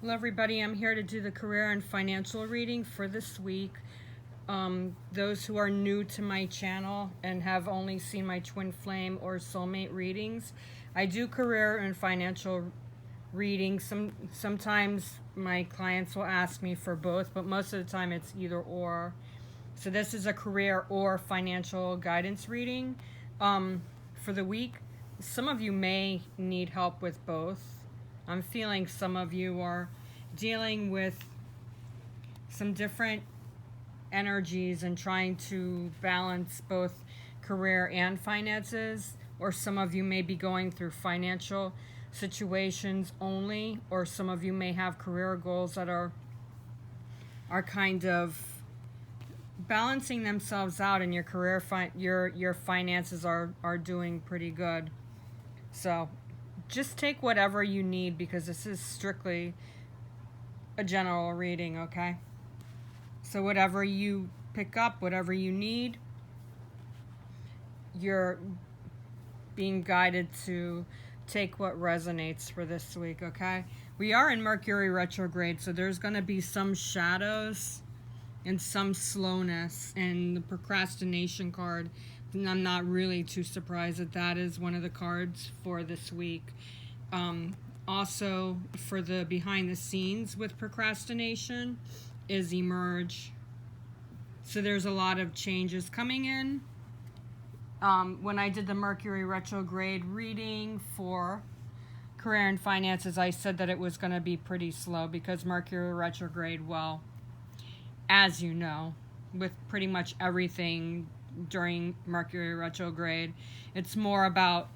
Hello everybody, I'm here to do the career and financial reading for this week. Those who are new to my channel and have only seen my twin flame or soulmate readings, I do career and financial readings. Sometimes my clients will ask me for both, but most of the time it's either or. So this is a career or financial guidance reading for the week. Some of you may need help with both. I'm feeling some of you are dealing with some different energies and trying to balance both career and finances, or some of you may be going through financial situations only, or some of you may have career goals that are kind of balancing themselves out, and your career your finances are doing pretty good. So just take whatever you need, because this is strictly a general reading, okay? So whatever you pick up, whatever you need, you're being guided to take what resonates for this week, okay? We are in Mercury retrograde, so there's going to be some shadows and some slowness, and the procrastination card, and I'm not really too surprised that that is one of the cards for this week. Also, for the behind the scenes with procrastination is emerge. So there's a lot of changes coming in. When I did the Mercury retrograde reading for career and finances, I said that it was going to be pretty slow because Mercury retrograde, well, as you know, with pretty much everything during Mercury retrograde, it's more about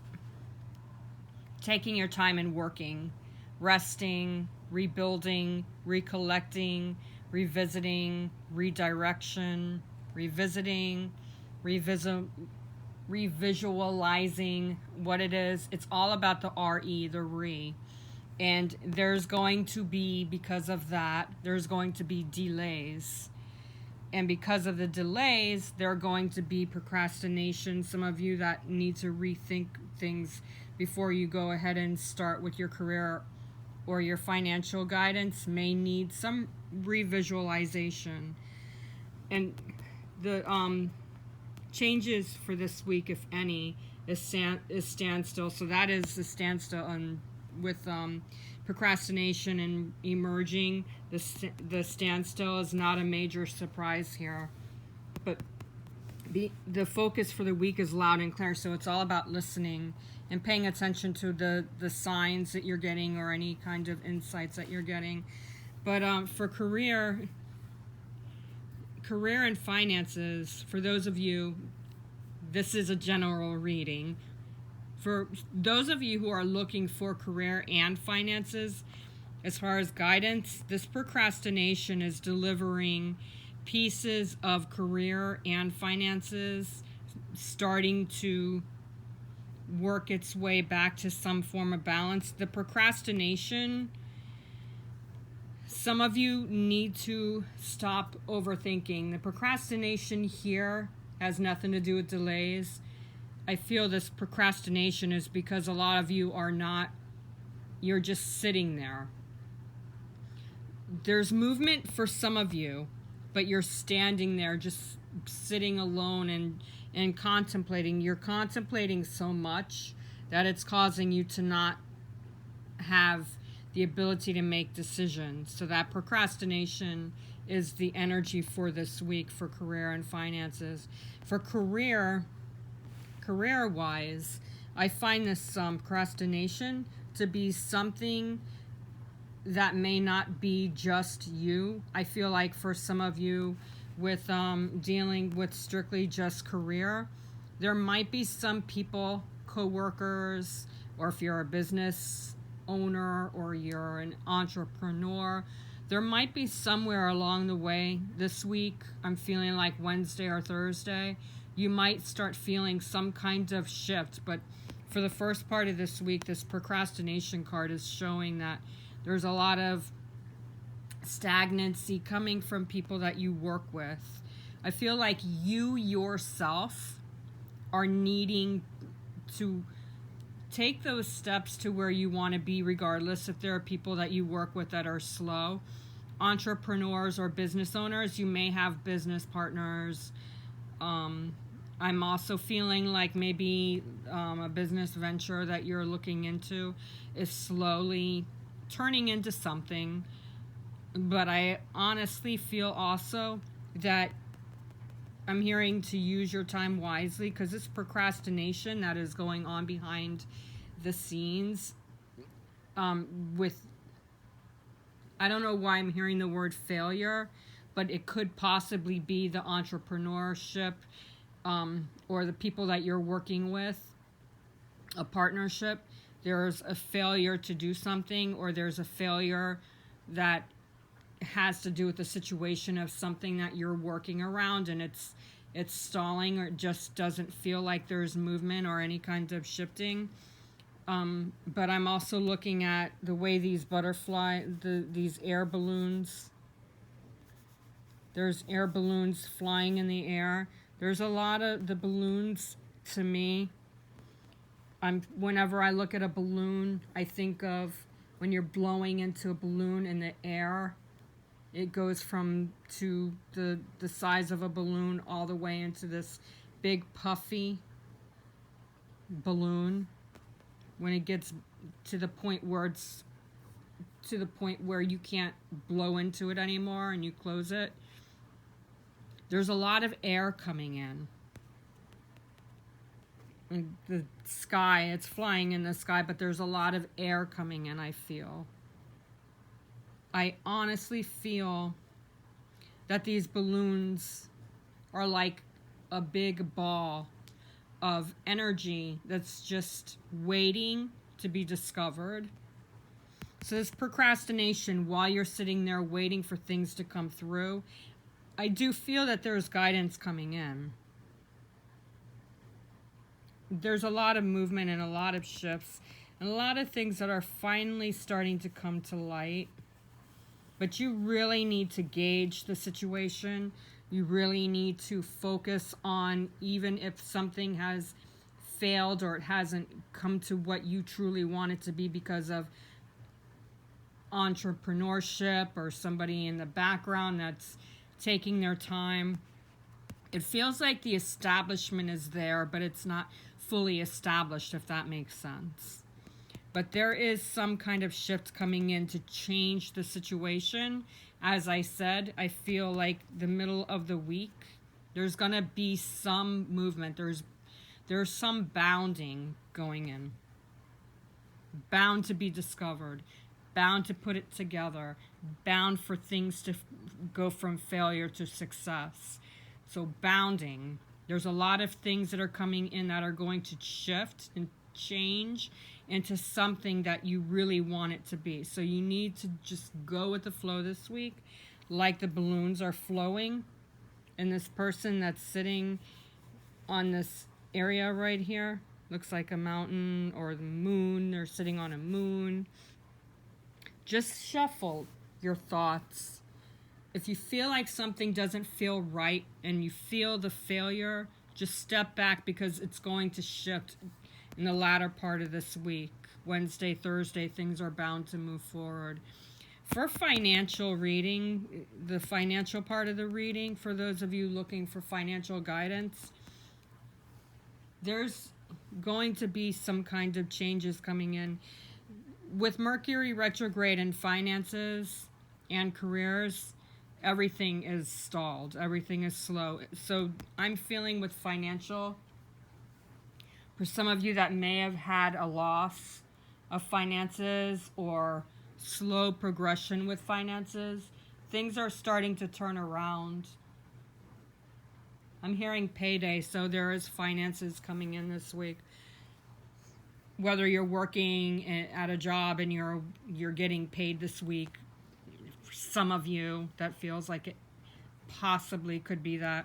taking your time and working, resting, rebuilding, recollecting, revisiting, redirection, revisiting, revisualizing what it is. It's all about the RE, the re. And there's going to be, because of that, there's going to be delays. And because of the delays, there are going to be procrastination. Some of you that need to rethink things before you go ahead and start with your career or your financial guidance may need some revisualization. And the changes for this week, if any, is standstill. So that is the standstill with procrastination and emerging. The standstill is not a major surprise here, but the focus for the week is loud and clear. So it's all about listening and paying attention to the signs that you're getting or any kind of insights that you're getting. But for career and finances, for those of you, this is a general reading. For those of you who are looking for career and finances, as far as guidance, this procrastination is delivering pieces of career and finances starting to work its way back to some form of balance. The procrastination, some of you need to stop overthinking. The procrastination here has nothing to do with delays. I feel this procrastination is because a lot of you are not, you're just sitting there. There's movement for some of you, but you're standing there just sitting alone and contemplating. You're contemplating so much that it's causing you to not have the ability to make decisions. So that procrastination is the energy for this week for career and finances. For career-wise, I find this procrastination to be something that may not be just you. I feel like for some of you with dealing with strictly just career, there might be some people, co-workers, or if you're a business owner or you're an entrepreneur, there might be somewhere along the way this week, I'm feeling like Wednesday or Thursday, you might start feeling some kind of shift. But for the first part of this week, this procrastination card is showing that there's a lot of stagnancy coming from people that you work with. I feel like you yourself are needing to take those steps to where you want to be, regardless if there are people that you work with that are slow. Entrepreneurs or business owners, you may have business partners. I'm also feeling like maybe a business venture that you're looking into is slowly turning into something. But I honestly feel also that I'm hearing to use your time wisely, because this procrastination that is going on behind the scenes with, I don't know why I'm hearing the word failure, but it could possibly be the entrepreneurship or the people that you're working with, a partnership. There's a failure to do something, or there's a failure that has to do with the situation of something that you're working around, and it's stalling, or it just doesn't feel like there's movement or any kind of shifting. But I'm also looking at the way these these air balloons, there's air balloons flying in the air. There's a lot of the balloons, to me, whenever I look at a balloon, I think of when you're blowing into a balloon in the air. It goes from the size of a balloon all the way into this big puffy balloon. When it gets to the point where you can't blow into it anymore and you close it, there's a lot of air coming in. The sky, it's flying in the sky, but there's a lot of air coming in, I feel. I honestly feel that these balloons are like a big ball of energy that's just waiting to be discovered. So this procrastination, while you're sitting there waiting for things to come through, I do feel that there's guidance coming in. There's a lot of movement and a lot of shifts and a lot of things that are finally starting to come to light. But you really need to gauge the situation. You really need to focus on, even if something has failed or it hasn't come to what you truly want it to be because of entrepreneurship or somebody in the background that's taking their time. It feels like the establishment is there, but it's not fully established, if that makes sense. But there is some kind of shift coming in to change the situation. As I said, I feel like the middle of the week, there's going to be some movement. There's some bounding going in. Bound to be discovered. Bound to put it together. Bound for things to go from failure to success. So bounding. There's a lot of things that are coming in that are going to shift and change into something that you really want it to be. So you need to just go with the flow this week, like the balloons are flowing. And this person that's sitting on this area right here, looks like a mountain or the moon. They're sitting on a moon. Just shuffle your thoughts. If you feel like something doesn't feel right and you feel the failure, just step back, because it's going to shift in the latter part of this week. Wednesday, Thursday, things are bound to move forward. For financial reading, the financial part of the reading, for those of you looking for financial guidance, there's going to be some kind of changes coming in. With Mercury retrograde in finances and careers, everything is stalled. Everything is slow. So I'm feeling with financial, for some of you that may have had a loss of finances or slow progression with finances, things are starting to turn around. I'm hearing payday, so there is finances coming in this week. Whether you're working at a job and you're getting paid this week, for some of you, that feels like it possibly could be that.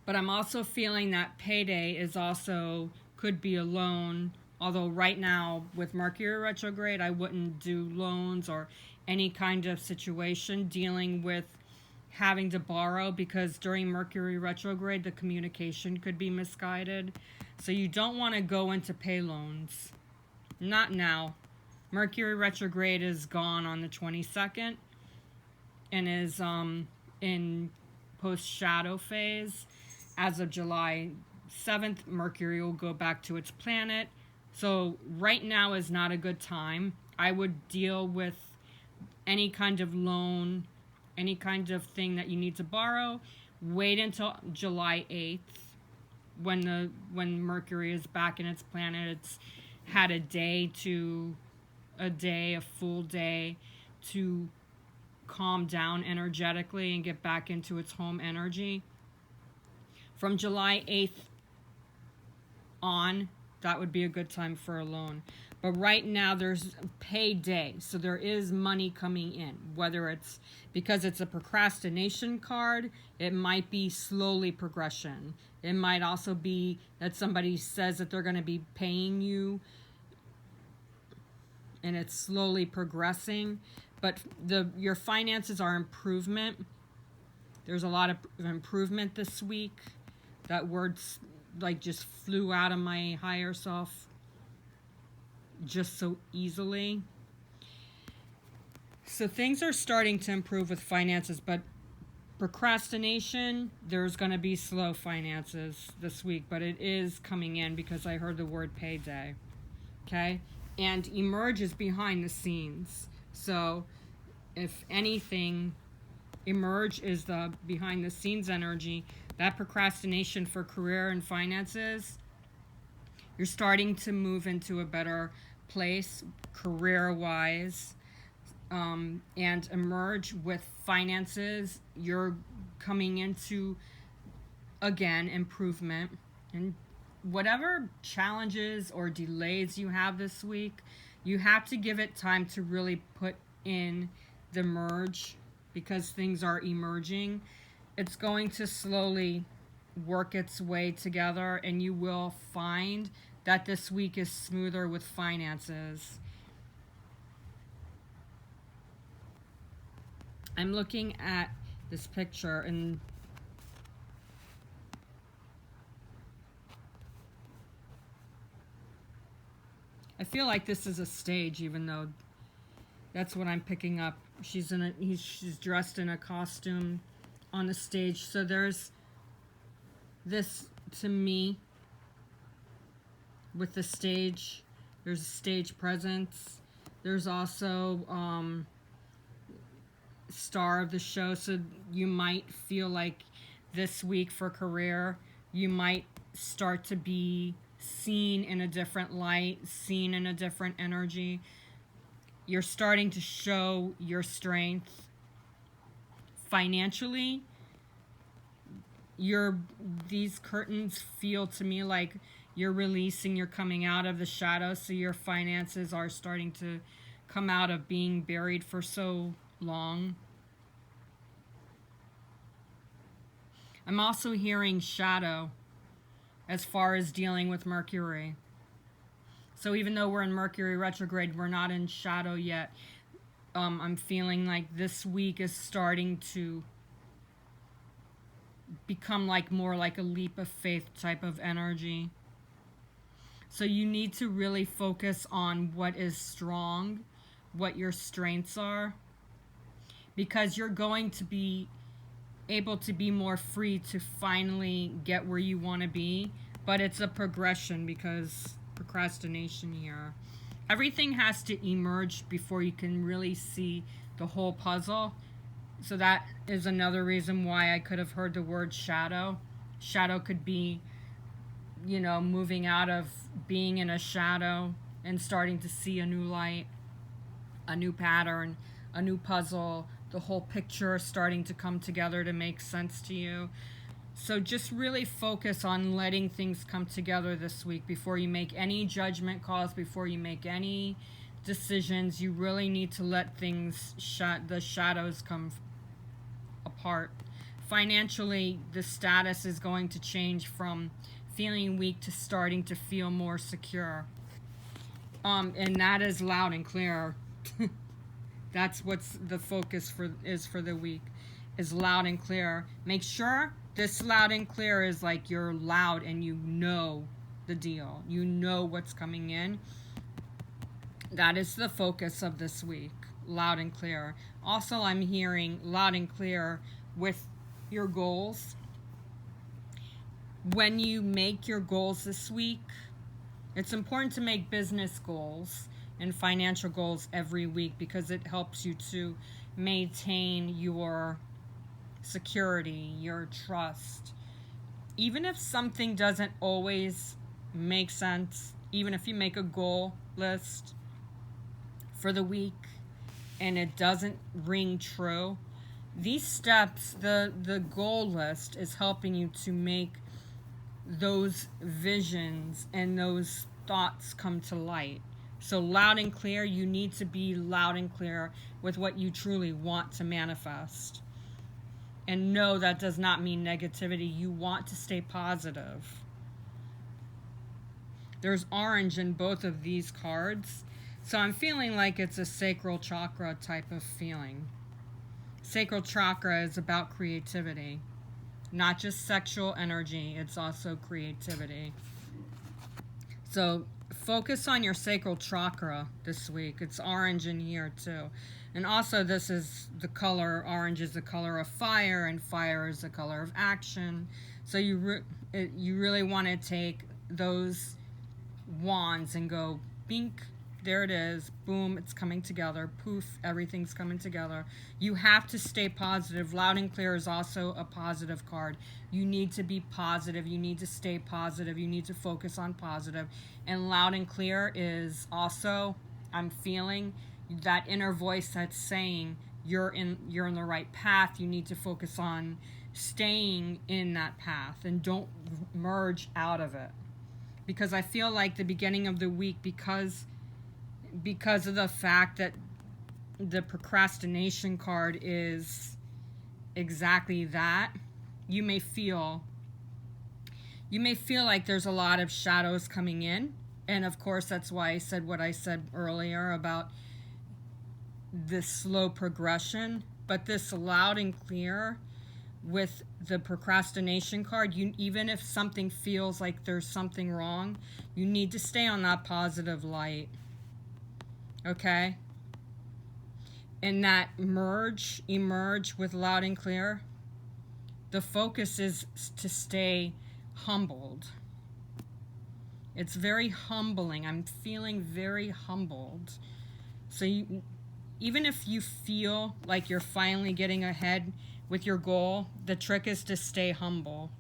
But I'm also feeling that payday is also could be a loan. Although right now with Mercury retrograde, I wouldn't do loans or any kind of situation dealing with having to borrow, because during Mercury retrograde, the communication could be misguided. So you don't want to go into pay loans. Not now. Mercury retrograde is gone on the 22nd and is in post-shadow phase. As of July 7th, Mercury will go back to its planet. So right now is not a good time. I would deal with any kind of loan, any kind of thing that you need to borrow. Wait until July 8th when Mercury is back in its planet. It's had a full day to calm down energetically and get back into its home energy. From July 8th on, that would be a good time for a loan. But right now there's payday, so there is money coming in. Whether it's because it's a procrastination card, it might be slowly progression. It might also be that somebody says that they're going to be paying you and it's slowly progressing. But your finances are improvement. There's a lot of improvement this week. That word's like just flew out of my higher self just so easily. So things are starting to improve with finances, but procrastination, there's going to be slow finances this week, but it is coming in because I heard the word payday. Okay? And emerge is behind the scenes. So if anything, emerge is the behind the scenes energy. That procrastination for career and finances, you're starting to move into a better place career-wise, and emerge with finances. You're coming into, again, improvement. And whatever challenges or delays you have this week, you have to give it time to really put in the merge because things are emerging. It's going to slowly work its way together, and you will find that this week is smoother with finances. I'm looking at this picture and I feel like this is a stage, even though that's what I'm picking up. She's dressed in a costume on the stage. So there's this to me with the stage. There's a stage presence. There's also star of the show. So you might feel like this week for career, you might start to be seen in a different light, seen in a different energy. You're starting to show your strength financially. These curtains feel to me like you're releasing, you're coming out of the shadows, so your finances are starting to come out of being buried for so long. I'm also hearing shadow as far as dealing with Mercury. So even though we're in Mercury retrograde, we're not in shadow yet. I'm feeling like this week is starting to become like more like a leap of faith type of energy. So you need to really focus on what is strong, what your strengths are, because you're going to be able to be more free to finally get where you want to be. But it's a progression because procrastination here. Everything has to emerge before you can really see the whole puzzle. So that is another reason why I could have heard the word shadow. Shadow could be, moving out of being in a shadow and starting to see a new light, a new pattern, a new puzzle, the whole picture starting to come together to make sense to you. So just really focus on letting things come together this week before you make any judgment calls, before you make any decisions. You really need to let things, the shadows come apart. Financially, the status is going to change from feeling weak to starting to feel more secure. And that is loud and clear. That's what's the focus for the week, is loud and clear. Make sure this loud and clear is like you're loud and you know the deal. You know what's coming in. That is the focus of this week, loud and clear. Also, I'm hearing loud and clear with your goals. When you make your goals this week, it's important to make business goals and financial goals every week because it helps you to maintain your security, your trust. Even if something doesn't always make sense, even if you make a goal list for the week and it doesn't ring true, these steps, the goal list is helping you to make those visions and those thoughts come to light. So loud and clear, you need to be loud and clear with what you truly want to manifest. And no, that does not mean negativity. You want to stay positive. There's orange in both of these cards. So I'm feeling like it's a sacral chakra type of feeling. Sacral chakra is about creativity. Not just sexual energy, it's also creativity. So focus on your sacral chakra this week. It's orange in here too. And also this is the color, orange is the color of fire, and fire is the color of action. So you really want to take those wands and go bink, there it is, boom, it's coming together, poof, everything's coming together. You have to stay positive. Loud and clear is also a positive card. You need to be positive. You need to stay positive. You need to focus on positive. And loud and clear is also, I'm feeling that inner voice that's saying you're in the right path. You need to focus on staying in that path and don't merge out of it. Because I feel like the beginning of the week, because of the fact that the procrastination card is exactly that, you may feel like there's a lot of shadows coming in. And of course, that's why I said what I said earlier about this slow progression. But this loud and clear with the procrastination card, even if something feels like there's something wrong, you need to stay on that positive light. Okay? And that emerge with loud and clear, the focus is to stay humbled. It's very humbling. I'm feeling very humbled. So even if you feel like you're finally getting ahead with your goal, the trick is to stay humble.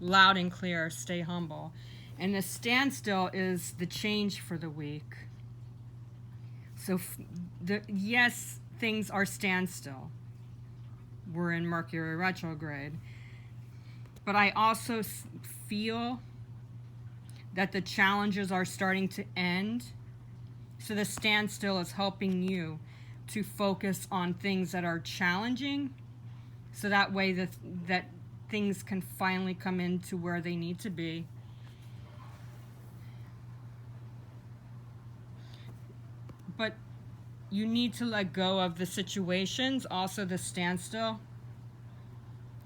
Loud and clear, stay humble. And the standstill is the change for the week. So yes, things are standstill. We're in Mercury retrograde. But I also feel that the challenges are starting to end. So the standstill is helping you to focus on things that are challenging, so that way that things can finally come into where they need to be. But you need to let go of the situations. Also, the standstill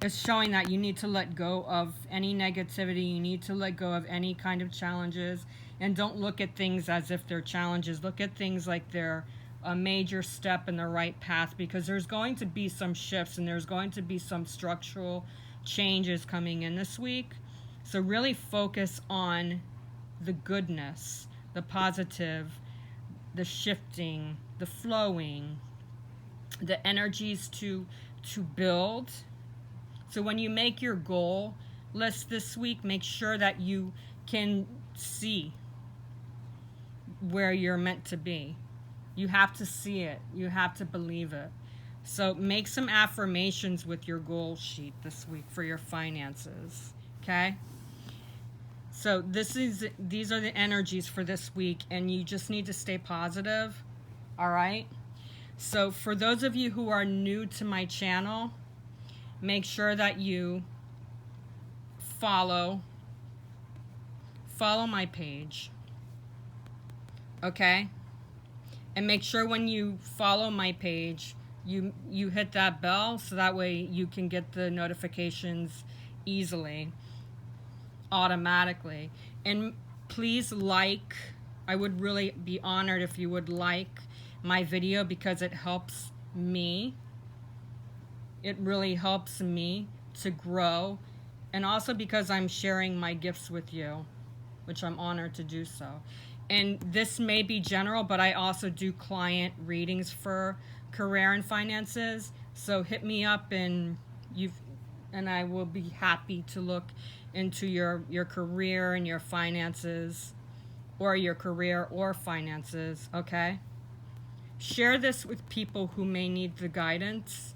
is showing that you need to let go of any negativity. You need to let go of any kind of challenges. And don't look at things as if they're challenges. Look at things like they're a major step in the right path, because there's going to be some shifts and there's going to be some structural changes coming in this week. So really focus on the goodness, the positive, the shifting, the flowing, the energies to build. So when you make your goal list this week, make sure that you can see where you're meant to be. You have to see it. You have to believe it. So make some affirmations with your goal sheet this week for your finances. Okay? So these are the energies for this week, and you just need to stay positive. All right? So for those of you who are new to my channel, make sure that you follow my page. Okay? And make sure when you follow my page, you hit that bell, so that way you can get the notifications easily, automatically. And Please like. I would really be honored if you would like my video because it helps me. It really helps me to grow, and also because I'm sharing my gifts with you, which I'm honored to do so. And this may be general, but I also do client readings for career and finances. So hit me up, and I will be happy to look into your career and your finances, or your career or finances, okay? Share this with people who may need the guidance,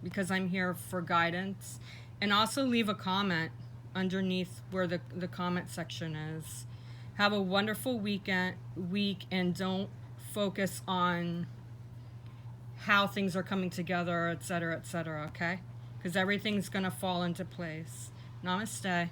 because I'm here for guidance. And also leave a comment underneath where the comment section is. Have a wonderful week, and don't focus on how things are coming together, etc., okay? Because everything's going to fall into place. Namaste.